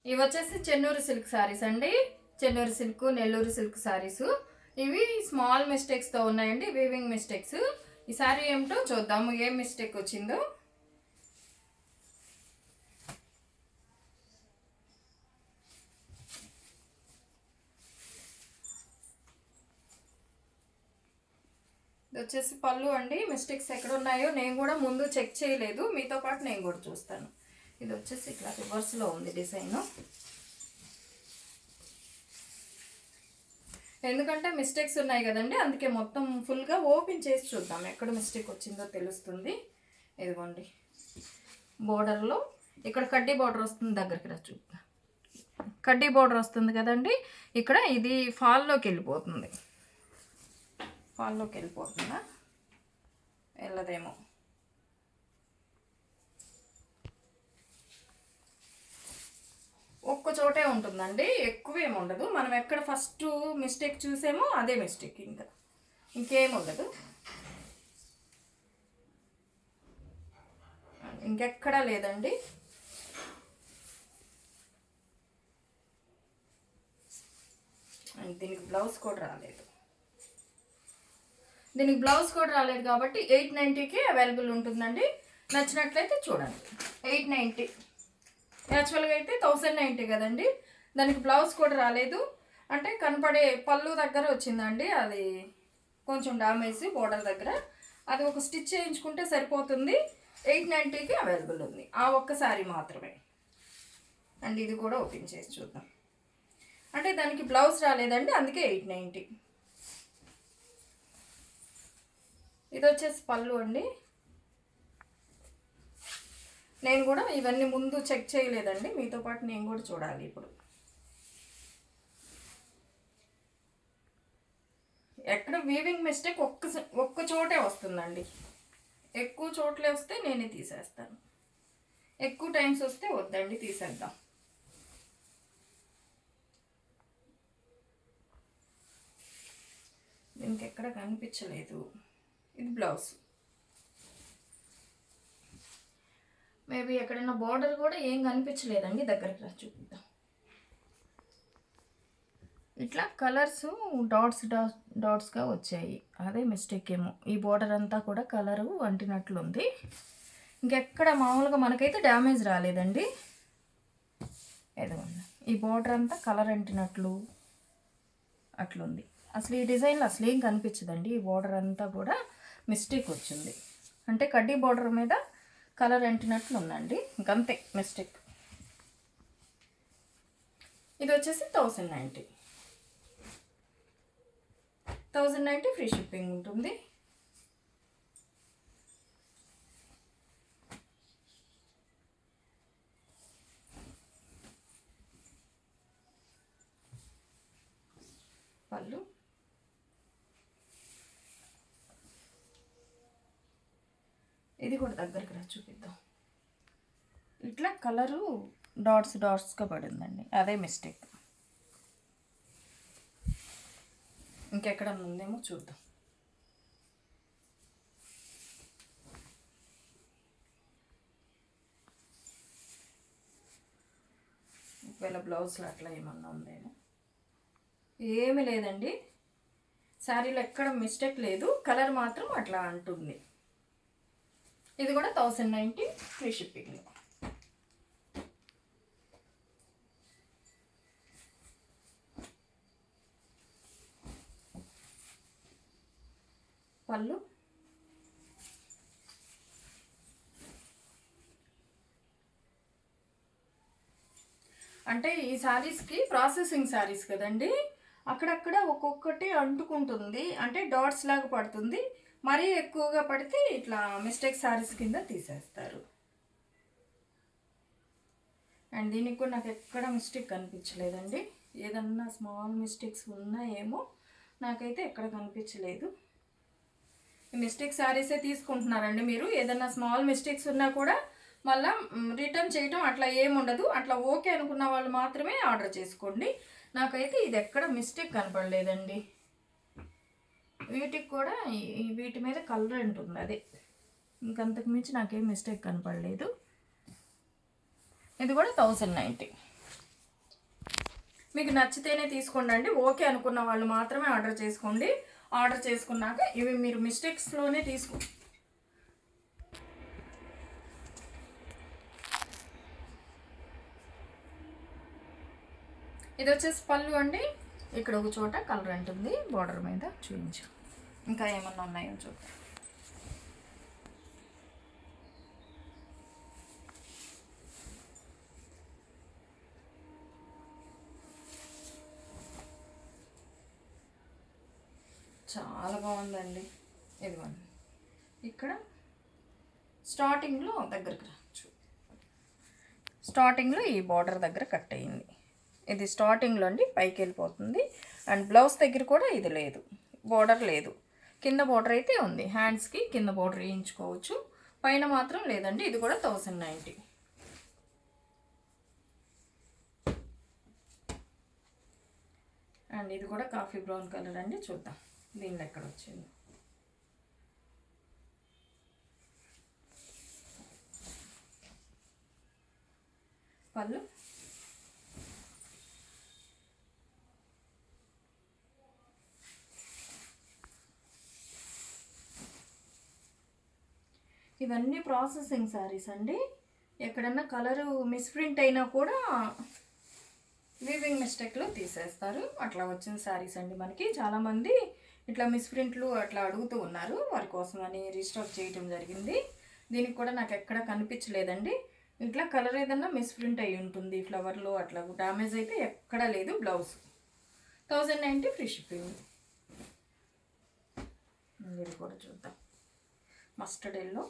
ఇవి వచ్చేసి చెన్నూరు సిల్క్ శారీస్ అండి. Chennur silk, Nellore silk saris. ఇవి స్మాల్ మిస్టేక్స్తో ఉన్నాయండి, వీవింగ్ మిస్టేక్స్. ఈ శారీ ఏమిటో చూద్దాము, ఏం మిస్టేక్ వచ్చిందో. ఇది వచ్చేసి పళ్ళు అండి. మిస్టేక్స్ ఎక్కడ ఉన్నాయో నేను కూడా ముందు చెక్ చేయలేదు, మీతో పాటు నేను కూడా చూస్తాను. ఇది వచ్చేసి ఇట్లా రివర్స్లో ఉంది డిజైన్. ఎందుకంటే మిస్టేక్స్ ఉన్నాయి కదండి, అందుకే మొత్తం ఫుల్గా ఓపెన్ చేసి చూద్దాం ఎక్కడ మిస్టేక్ వచ్చిందో తెలుస్తుంది. ఇదిగోండి, బోర్డర్లో ఇక్కడ కడ్డీ బోర్డర్ వస్తుంది, దగ్గరికి రా చూద్దాం. కడ్డీ బోర్డర్ వస్తుంది కదండి, ఇక్కడ ఇది ఫాల్లోకి వెళ్ళిపోతుంది. ఫాల్లోకి వెళ్ళిపోతుందా, వెళ్ళదేమో. ఒక్క చోటే ఉంటుందండి, ఎక్కువేమి ఉండదు. మనం ఎక్కడ ఫస్ట్ మిస్టేక్ చూసామో అదే మిస్టేక్, ఇంకేం ఉండదు, ఇంకెక్కడా లేదండి. దీనికి బ్లౌజ్ కూడా రాలేదు. కాబట్టి 890కి అవైలబుల్ ఉంటుందండి. నచ్చినట్లయితే చూడండి. 890. యాక్చువల్గా అయితే 1090 కదండి. దానికి బ్లౌజ్ కూడా రాలేదు, అంటే కనపడే పళ్ళు దగ్గర వచ్చిందండి. అది కొంచెం డ్యామేజ్ బోర్డర్ దగ్గర, అది ఒక స్టిచ్ చేయించుకుంటే సరిపోతుంది. 890కి అవైలబుల్ ఉంది, ఆ ఒక్కసారి మాత్రమే. అండ్ ఇది కూడా ఓపెన్ చేసి చూద్దాం. అంటే దానికి బ్లౌజ్ రాలేదండి, అందుకే 890. ఇది వచ్చేసి పళ్ళు అండి. నేను కూడా ఇవన్నీ ముందు చెక్ చేయలేదండి, మీతో పాటు నేను కూడా చూడాలి ఇప్పుడు. ఎక్కడ వీవింగ్ మిస్టేక్ ఒక్క చోటే వస్తుందండి. ఎక్కువ చోట్లే వస్తే నేనే తీసేస్తాను, ఎక్కువ టైమ్స్ వస్తే వద్దండి, తీసేద్దాం. దీనికి ఎక్కడ కనిపించలేదు. ఇది బ్లౌజ్. మేబీ ఎక్కడైనా బార్డర్ కూడా ఏం కనిపించలేదండి, దగ్గరికి రా చూపిద్దాం. ఇట్లా కలర్స్ డాట్స్గా వచ్చాయి, అదే మిస్టేక్ ఏమో. ఈ బార్డర్ అంతా కూడా కలరు అంటినట్లుంది, ఇంకెక్కడ మామూలుగా మనకైతే డ్యామేజ్ రాలేదండి. ఏదోండి, ఈ బార్డర్ అంతా కలర్ అంటినట్లు అట్లుంది. అసలు ఈ డిజైన్లో అసలు ఏం కనిపించదండి. ఈ బార్డర్ అంతా కూడా మిస్టేక్ వచ్చింది, అంటే కడ్డీ బార్డర్ మీద కలర్ అంటినట్లు ఉందండి, ఇంకంతే మిస్టేక్. ఇది వచ్చేసి 1090. 1090 ఫ్రీ షిప్పింగ్ ఉంటుంది. పళ్ళు, ఇది కూడా దగ్గరికి రా చూపిద్దాం. ఇట్లా కలరు డాట్స్గా పడిందండి, అదే మిస్టేక్. ఇంకెక్కడ ఉందేమో చూద్దాం. ఒకవేళ బ్లౌజ్లో అట్లా ఏమన్నా ఉందేమో. ఏమీ లేదండి, శారీలో ఎక్కడ మిస్టేక్ లేదు, కలర్ మాత్రం అట్లా అంటుంది. ఇది కూడా 1090 ఫ్రీ షిప్పింగ్. పళ్ళు, అంటే ఈ శారీస్కి ప్రాసెసింగ్ శారీస్ కదండి, అక్కడక్కడ ఒక్కొక్కటి అంటుకుంటుంది, అంటే డాట్స్ లాగా పడుతుంది. మరీ ఎక్కువగా పడితే ఇట్లా మిస్టేక్ శారీస్ కింద తీసేస్తారు. అండ్ దీనికి కూడా నాకు ఎక్కడ మిస్టేక్ కనిపించలేదండి. ఏదన్నా స్మాల్ మిస్టేక్స్ ఉన్నాయేమో, నాకైతే ఎక్కడ కనిపించలేదు. ఈ మిస్టేక్ శారీసే తీసుకుంటున్నారండి మీరు. ఏదన్నా స్మాల్ మిస్టేక్స్ ఉన్నా కూడా మళ్ళీ రిటర్న్ చేయటం అట్లా ఏముండదు. అట్లా ఓకే అనుకున్న వాళ్ళు మాత్రమే ఆర్డర్ చేసుకోండి. నాకైతే ఇది ఎక్కడ మిస్టేక్ కనపడలేదండి. వీటికి కూడా వీటి మీద కలర్ ఉంటుంది, అదే, ఇంకంతకు మించి నాకేం మిస్టేక్ కనపడలేదు. ఇది కూడా 1090. మీకు నచ్చితేనే తీసుకోండి అండి. ఓకే అనుకున్న వాళ్ళు మాత్రమే ఆర్డర్ చేసుకోండి. ఆర్డర్ చేసుకున్నాక ఇవి మీరు మిస్టేక్స్లోనే ఇది వచ్చేసి పళ్ళు అండి. ఇక్కడ ఒక చోట కలర్ అంటుంది బార్డర్ మీద చూపించు. ఇంకా ఏమన్నా ఉన్నాయో చూద్దాం. చాలా బాగుందండి. ఇదిగోండి ఇక్కడ స్టార్టింగ్లో దగ్గరకు రావచ్చు. స్టార్టింగ్లో ఈ బార్డర్ దగ్గర కట్ అయ్యింది. ఇది స్టార్టింగ్లో అండి పైకి వెళ్ళిపోతుంది. అండ్ బ్లౌజ్ దగ్గర కూడా ఇది లేదు, బార్డర్ లేదు. కింద బార్డర్ అయితే ఉంది. హ్యాండ్స్కి కింద బార్డర్ వేయించుకోవచ్చు, పైన మాత్రం లేదండి. ఇది కూడా 1090. అండ్ ఇది కూడా కాఫీ బ్రౌన్ కలర్ అండి. చూద్దాం దీనిలో ఎక్కడ వచ్చింది. పళ్ళు ఇవన్నీ ప్రాసెసింగ్ శారీస్ అండి. ఎక్కడన్నా కలరు మిస్ప్రింట్ అయినా కూడా వీవింగ్ మిస్టేక్లో తీసేస్తారు. అట్లా వచ్చిన శారీస్ అండి. మనకి చాలామంది ఇట్లా మిస్ప్రింట్లు అట్లా అడుగుతూ ఉన్నారు, వారి కోసం అని రీస్టాక్ చేయటం జరిగింది. దీనికి కూడా నాకు ఎక్కడ కనిపించలేదండి. ఇట్లా కలర్ ఏదన్నా మిస్ప్రింట్ అయి ఉంటుంది ఫ్లవర్లో, అట్లా డ్యామేజ్ అయితే ఎక్కడా లేదు. Blouse 1090 free shipping. ఇది కూడా చూద్దాం. మస్టర్డ్ ఎల్లో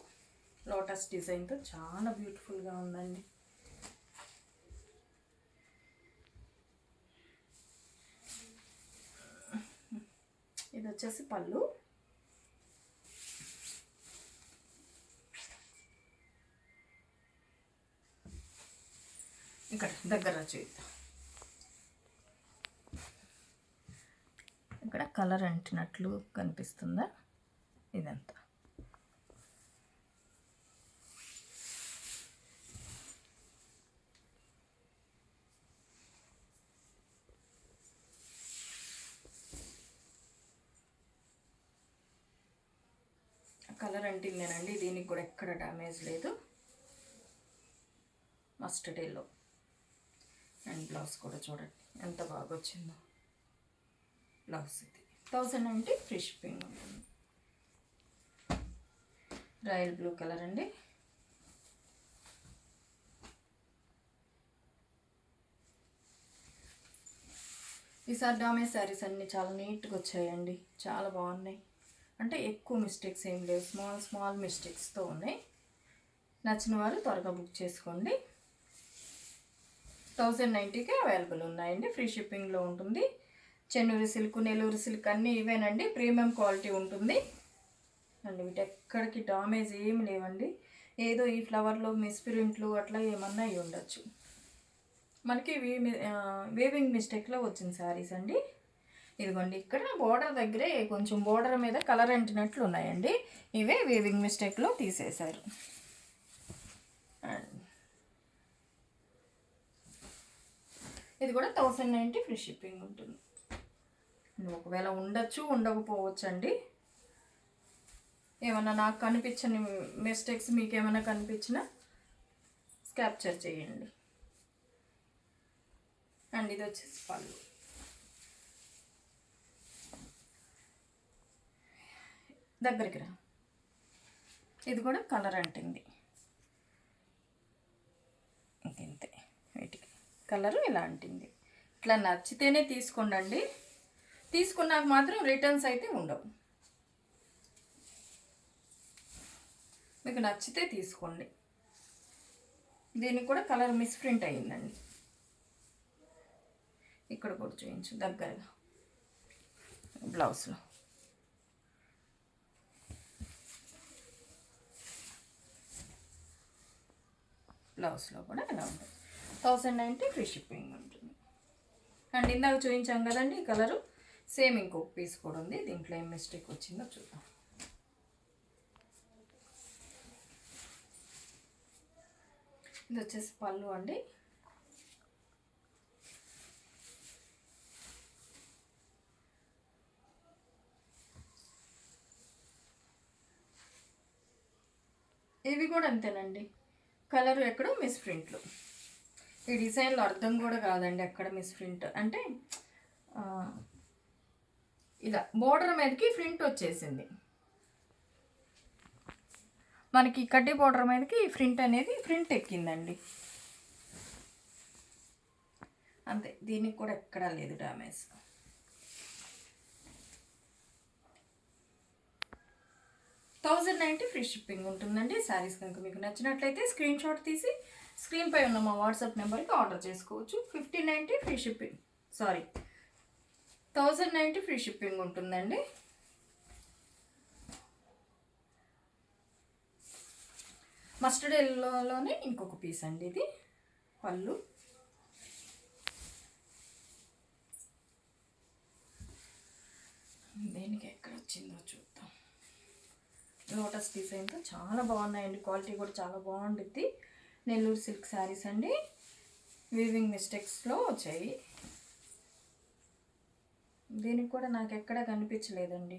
లోటస్ డిజైన్తో చాలా బ్యూటిఫుల్గా ఉందండి. ఇది వచ్చేసి పళ్ళు. ఇక్కడ దగ్గర చూద్దాం. ఇక్కడ కలర్ అంటినట్లు కనిపిస్తుందా? ఇదంతా కలర్ అంటిందేనండి. దీనికి కూడా ఎక్కడ డ్యామేజ్ లేదు. Mustard yellow. అండ్ బ్లౌజ్ కూడా చూడండి ఎంత బాగా వచ్చిందో. బ్లౌజ్ ఇది 1090 ఫ్రీ షిప్పింగ్ ఉంటుంది. రాయల్ బ్లూ కలర్ అండి. ఈసారి డామేజ్ శారీస్ అన్నీ చాలా నీట్గా వచ్చాయండి. చాలా బాగున్నాయి. అంటే ఎక్కువ మిస్టేక్స్ ఏం లేవు, స్మాల్ మిస్టేక్స్తో ఉన్నాయి. నచ్చిన వారు త్వరగా బుక్ చేసుకోండి. 1090కి అవైలబుల్ ఉన్నాయండి. ఫ్రీ షిప్పింగ్లో ఉంటుంది. చెన్నూరు సిల్క్, నెల్లూరు సిల్క్ అన్నీ ఇవేనండి. ప్రీమియం క్వాలిటీ ఉంటుంది అండి. వీటి ఎక్కడికి డామేజ్ ఏమి లేవండి. ఏదో ఈ ఫ్లవర్లో మిస్ప్రింట్లు అట్లా ఏమన్నా అయి ఉండొచ్చు. మనకి వేవింగ్ మిస్టేక్లో వచ్చిన శారీస్ అండి. ఇదిగోండి ఇక్కడ బోర్డర్ దగ్గరే కొంచెం బోర్డర్ మీద కలర్ అంటినట్లు ఉన్నాయండి. ఇవే వేవింగ్ మిస్టేక్లో తీసేశారు. ఇది కూడా 1090 ఫ్రీ షిప్పింగ్ ఉంటుంది. ఒకవేళ ఉండొచ్చు, ఉండకపోవచ్చు అండి. ఏమన్నా నాకు కనిపించని మిస్టేక్స్ మీకు ఏమైనా కనిపించినా క్యాప్చర్ చేయండి. అండ్ ఇది వచ్చేసి పళ్ళు. దగ్గరికి రా. ఇది కూడా కలర్ అంటింది. ఇంతే, వీటికి కలరు ఇలా అంటింది. ఇట్లా నచ్చితేనే తీసుకోండి. తీసుకున్నాక మాత్రం రిటర్న్స్ అయితే ఉండవు. మీకు నచ్చితే తీసుకోండి. దీనికి కూడా కలర్ మిస్ప్రింట్ అయ్యిందండి. ఇక్కడ కూడా చూపించు దగ్గరగా. బ్లౌజ్లో కూడా ఇలా ఉంటుంది. 1090 ఫ్రీ షిప్పింగ్ ఉంటుంది. అండ్ ఇందాక చూపించాం కదండి ఈ కలరు, సేమ్ ఇంకొక పీస్ కూడా ఉంది. దీంట్లో ఏం మిస్టేక్ వచ్చిందో చూద్దాం. ఇది వచ్చేసి పళ్ళు అండి. ఇవి కూడా అంతేనండి, కలర్ ఎక్కడో మిస్ ప్రింట్లు. ఈ డిజైన్లో అర్థం కూడా కాదండి ఎక్కడ మిస్ ప్రింట్ అంటే ఇలా బోర్డర్ మీదకి ప్రింట్ వచ్చేసింది. మనకి కడ్డీ బోర్డర్ మీదకి ఈ ప్రింట్ అనేది ప్రింట్ ఎక్కిందండి అంతే. దీనికి కూడా ఎక్కడా లేదు డ్యామేజ్. $1090 ఫ్రీ షిప్పింగ్ ఉంటుందండి. శారీస్ కనుక మీకు నచ్చినట్లయితే స్క్రీన్ షాట్ తీసి స్క్రీన్పై ఉన్న మా వాట్సాప్ నెంబర్కి ఆర్డర్ చేసుకోవచ్చు. 1590 free shipping, sorry 1090 free shipping ఉంటుందండి. మస్టర్డ్ ఎల్లోలోనే ఇంకొక పీస్ అండి ఇది. పళ్ళు దేనికి ఎక్కడ వచ్చిందో చూద్దాం. లోటస్ డిజైన్తో చాలా బాగున్నాయండి, క్వాలిటీ కూడా చాలా బాగుంటుంది. నెల్లూరు సిల్క్ శారీస్ అండి, వీవింగ్ మిస్టేక్స్లో వచ్చాయి. దీనికి కూడా నాకు ఎక్కడ కనిపించలేదండి,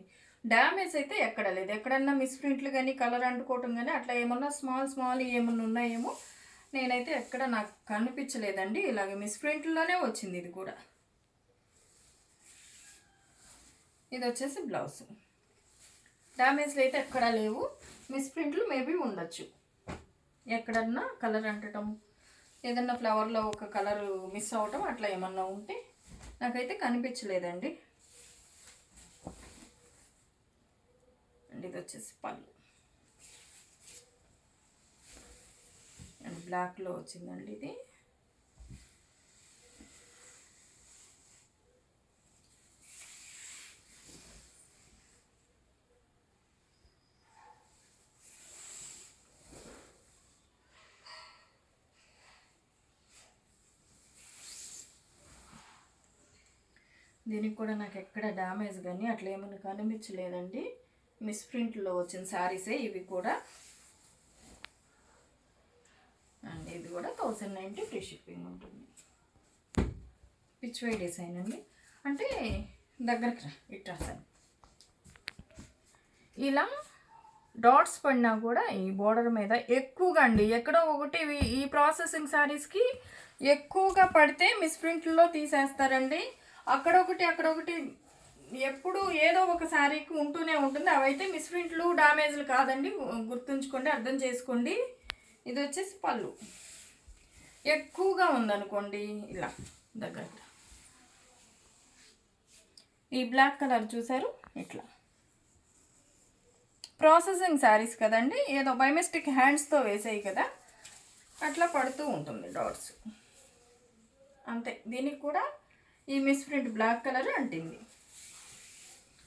డ్యామేజ్ అయితే ఎక్కడ లేదు. ఎక్కడన్నా మిస్ ప్రింట్లు కానీ కలర్ అంటుకోవటం కానీ అట్లా ఏమన్నా స్మాల్ ఏమన్నా ఉన్నాయేమో, నేనైతే ఎక్కడ నాకు కనిపించలేదండి. ఇలాగే మిస్ ప్రింట్లోనే వచ్చింది ఇది కూడా. ఇది వచ్చేసి బ్లౌజ్. డ్యామేజ్లు అయితే ఎక్కడా లేవు, మిస్ ప్రింట్లు మేబీ ఉండొచ్చు. ఎక్కడన్నా కలర్ అంటటం, ఏదన్నా ఫ్లవర్లో ఒక కలర్ మిస్ అవటం అట్లా ఏమన్నా ఉంటే నాకైతే కనిపించలేదండి. అండ్ ఇది వచ్చేసి పళ్ళు అండ్ బ్లాక్లో వచ్చిందండి ఇది. దీనికి కూడా నాకు ఎక్కడ డ్యామేజ్ కానీ అట్లా ఏమైనా కనిపించలేదండి. మిస్ ప్రింట్లో వచ్చిన శారీసే ఇవి కూడా. అండ్ ఇది కూడా 1090 ఫ్రీ షిప్పింగ్ ఉంటుంది. పిచ్వై డిజైన్ అండి, అంటే దగ్గరికి రా ఇట్రాసాను. ఇలా డాట్స్ పడినా కూడా ఈ బోర్డర్ మీద ఎక్కువగా అండి, ఎక్కడో ఒకటి ఈ ప్రాసెసింగ్ శారీస్కి ఎక్కువగా పడితే మిస్ ప్రింట్లో తీసేస్తారండి. అక్కడొకటి ఎప్పుడు ఏదో ఒక శారీకి ఉంటూనే ఉంటుంది. అవైతే మిస్ ప్రింట్లు డ్యామేజ్లు కాదండి, గుర్తుంచుకోండి, అర్థం చేసుకోండి. ఇది వచ్చేసి పళ్ళు. ఎక్కువగా ఉందనుకోండి ఇలా దగ్గర, ఈ బ్లాక్ కలర్ చూసారు, ఇట్లా ప్రాసెసింగ్ శారీస్ కదండి, ఏదో బై మిస్టేక్ హ్యాండ్స్తో వేసాయి కదా, అట్లా పడుతూ ఉంటుంది డాట్స్ అంతే. దీనికి కూడా ఈ మిస్ ప్రింట్ బ్లాక్ కలర్ అంటింది,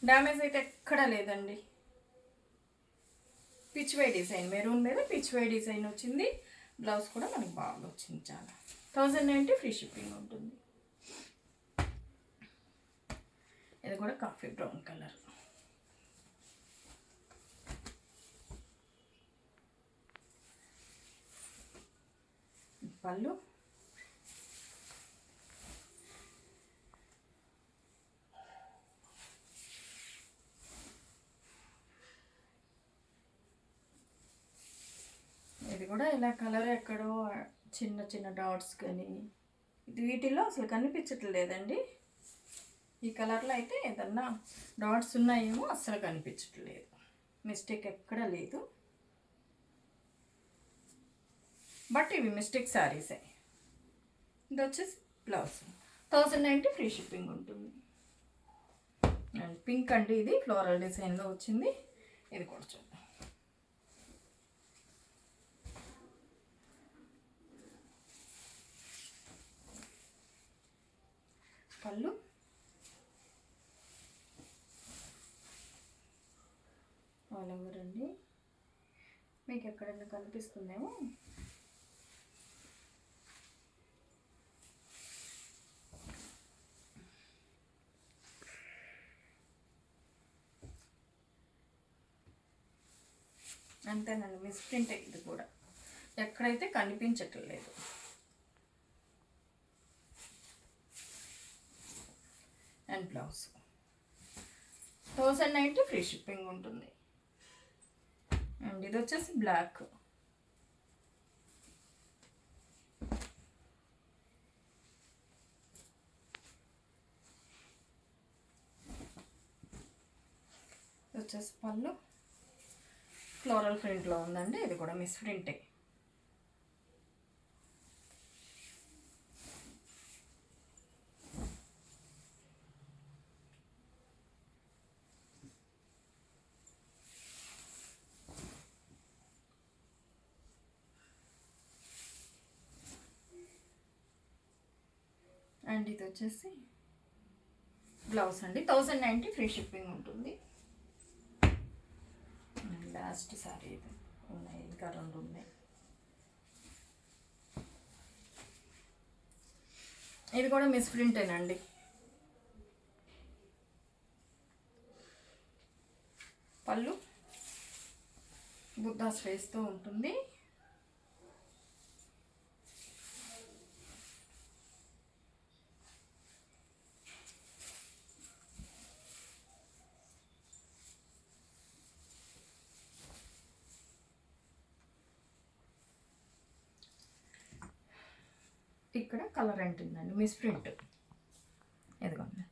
డ్యామేజ్ అయితే ఎక్కడా లేదండి. పిచ్వై డిజైన్, మెరూన్ మీద పిచ్వై డిజైన్ వచ్చింది. బ్లౌజ్ కూడా మనకి బాగా వచ్చింది చాలా. 1090 ఫ్రీ షిప్పింగ్ ఉంటుంది. ఇది కూడా కాఫీ బ్రౌన్ కలర్. పళ్ళు ఇది కూడా ఇలా కలర్ ఎక్కడో చిన్న చిన్న డాట్స్ కానీ వీటిల్లో అసలు కనిపించట్లేదండి. ఈ కలర్లో అయితే ఏదన్నా డాట్స్ ఉన్నాయేమో, అస్సలు కనిపించట్లేదు. మిస్టేక్ ఎక్కడా లేదు, బట్ ఇవి మిస్టేక్ శారీసే. ఇది వచ్చేసి బ్లౌజ్. 1090 ఫ్రీ షిప్పింగ్ ఉంటుంది. అండ్ పింక్ అండి, ఇది ఫ్లోరల్ డిజైన్లో వచ్చింది. ఇది కూడా చూద్దాం. పళ్ళు ఆల్ ఓవర్ అండి, మీకు ఎక్కడైనా కనిపిస్తుందేమో. అంతేనండి, మిస్ ప్రింట్ ఇది కూడా ఎక్కడైతే కనిపించట్లేదు. అండ్ బ్లౌజ్ 1090 ఫ్రీ షిప్పింగ్ ఉంటుంది. అండ్ ఇది వచ్చేసి బ్లాక్. వచ్చేసి పళ్ళు ఫ్లోరల్ ప్రింట్లో ఉందండి. ఇది కూడా మిస్ ప్రింటే. అండ్ ఇది వచ్చేసి బ్లౌజ్ అండి. 1090 ఫ్రీ షిప్పింగ్ ఉంటుంది. లాస్ట్ సారీ ఇది ఉన్నాయి, ఇంకా 2 ఉన్నాయి. ఇది కూడా మిస్ ప్రింటేనండి. పళ్ళు బుద్ధాస్ ఫేస్తో ఉంటుంది. ఇక్కడ కలర్ అంటుందండి, మిస్ ప్రింట్. ఇదిగోండి.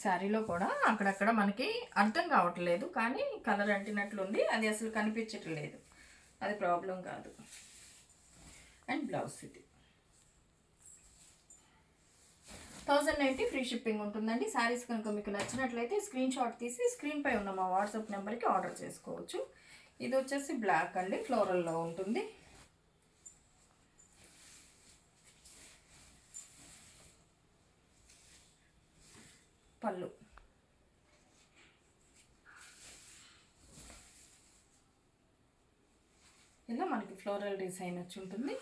శారీలో కూడా అక్కడక్కడ మనకి అర్థం కావట్లేదు, కానీ కలర్ అంటినట్లుంది. అది అసలు కనిపించట్లేదు, అది ప్రాబ్లం కాదు. అండ్ బ్లౌజ్ ఇది 1090 ఫ్రీ షిప్పింగ్ ఉంటుందండి. శారీస్ కనుక మీకు నచ్చినట్లయితే స్క్రీన్ షాట్ తీసి స్క్రీన్పై ఉన్న మా వాట్సాప్ నెంబర్కి ఆర్డర్ చేసుకోవచ్చు. ఇది వచ్చేసి బ్లాక్ అండి, ఫ్లోరల్లో ఉంటుంది. పళ్ళు ఇలా మనకి ఫ్లోరల్ డిజైన్ వచ్చి ఉంటుంది.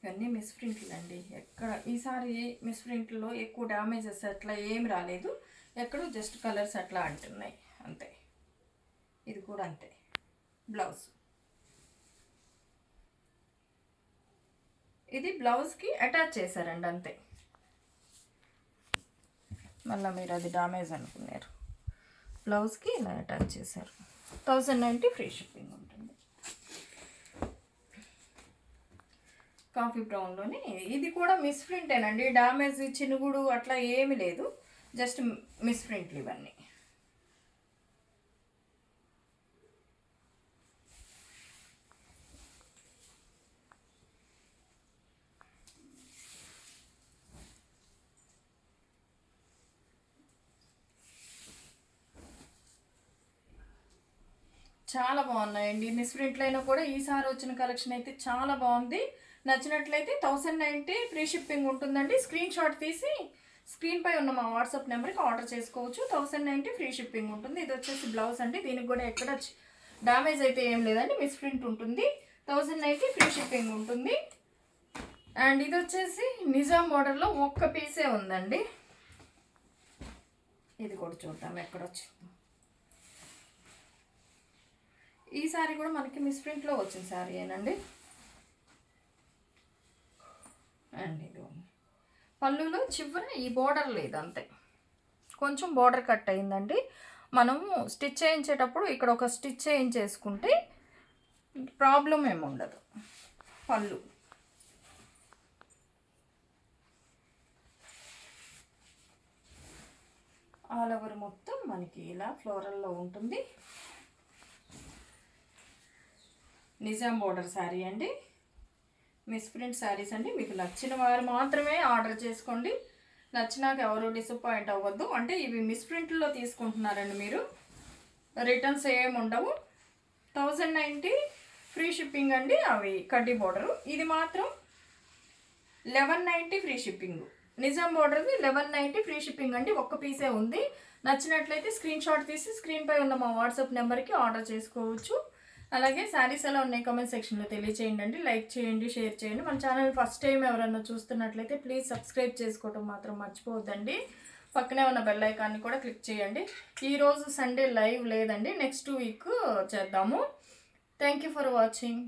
ఇవన్నీ మిస్ ప్రింట్లు అండి. ఎక్కడ ఈసారి మిస్ ప్రింట్లో ఎక్కువ డ్యామేజెస్ అట్లా ఏమి రాలేదు, ఎక్కడో జస్ట్ కలర్స్ అట్లా అంటున్నాయి అంతే. ఇది కూడా అంతే. బ్లౌజ్ ఇది బ్లౌజ్కి అటాచ్ చేశారండి అంతే. మళ్ళీ మీరు అది డామేజ్ అనుకున్నారు, బ్లౌజ్కి ఇలా అటాచ్ చేశారు. 1090 ఫ్రీ షిప్పింగ్ ఉంటుంది. కాఫీ బ్రౌన్లోనే ఇది కూడా మిస్ ప్రింటేనండి. డామేజ్ చినుగుడు అట్లా ఏమి లేదు, జస్ట్ మిస్ ప్రింట్లు ఇవన్నీ. చాలా బాగున్నాయండి. మిస్ ప్రింట్లు అయినా కూడా ఈసారి వచ్చిన కలెక్షన్ అయితే చాలా బాగుంది. నచ్చినట్లయితే 1090 ఫ్రీ షిప్పింగ్ ఉంటుందండి. స్క్రీన్ షాట్ తీసి స్క్రీన్పై ఉన్న మా వాట్సాప్ నెంబర్కి ఆర్డర్ చేసుకోవచ్చు. 1090 ఫ్రీ షిప్పింగ్ ఉంటుంది. ఇది వచ్చేసి బ్లౌజ్ అండి. దీనికి కూడా ఎక్కడ డ్యామేజ్ అయితే ఏం లేదండి, మిస్ ప్రింట్ ఉంటుంది. 1090 ఫ్రీ షిప్పింగ్ ఉంటుంది. అండ్ ఇది వచ్చేసి నిజాం బార్డర్లో ఒక్క పీసే ఉందండి. ఇది కూడా చూద్దాం ఎక్కడ వచ్చిందో. ఈ శారీ కూడా మనకి మిస్ ప్రింట్లో వచ్చిన శారీ ఏనండి. అండ్ ఇది పళ్ళులో చివర ఈ బోర్డర్ లేదు అంతే, కొంచెం బోర్డర్ కట్ అయిందండి. మనము స్టిచ్ చేయించేటప్పుడు ఇక్కడ ఒక స్టిచ్ చేయించేసుకుంటే ప్రాబ్లం ఏమి ఉండదు. పళ్ళు ఆల్ ఓవర్ మొత్తం మనకి ఇలా ఫ్లోరల్లో ఉంటుంది. నిజాం బోర్డర్ శారీ అండి. మిస్ ప్రింట్ శారీస్ అండి. మీకు నచ్చిన వారు మాత్రమే ఆర్డర్ చేసుకోండి. నచ్చినాక ఎవరు డిసప్పాయింట్ అవ్వద్దు. అంటే ఇవి మిస్ ప్రింట్లో తీసుకుంటున్నారండి మీరు, రిటర్న్స్ ఏమి ఉండవు. 1090 ఫ్రీ షిప్పింగ్ అండి. అవి కడ్డీ బోర్డరు. ఇది మాత్రం 1190 ఫ్రీ షిప్పింగ్. నిజాం బోర్డర్ది 1190 ఫ్రీ షిప్పింగ్ అండి. ఒక్క పీసే ఉంది. నచ్చినట్లయితే స్క్రీన్ షాట్ తీసి స్క్రీన్పై ఉన్న మా వాట్సాప్ నెంబర్కి ఆర్డర్ చేసుకోవచ్చు. అలాగే శారీస్ ఎలా ఉన్నాయి కామెంట్ సెక్షన్లో తెలియచేయండి. లైక్ చేయండి, షేర్ చేయండి. మన ఛానల్ ఫస్ట్ టైం ఎవరన్నా చూస్తున్నట్లయితే ప్లీజ్ సబ్స్క్రైబ్ చేసుకోవడం మాత్రం మర్చిపోవద్దండి. పక్కనే ఉన్న బెల్ ఐకాన్ని కూడా క్లిక్ చేయండి. ఈరోజు సండే లైవ్ లేదండి, నెక్స్ట్ వీక్ చేద్దాము. Thank you for watching.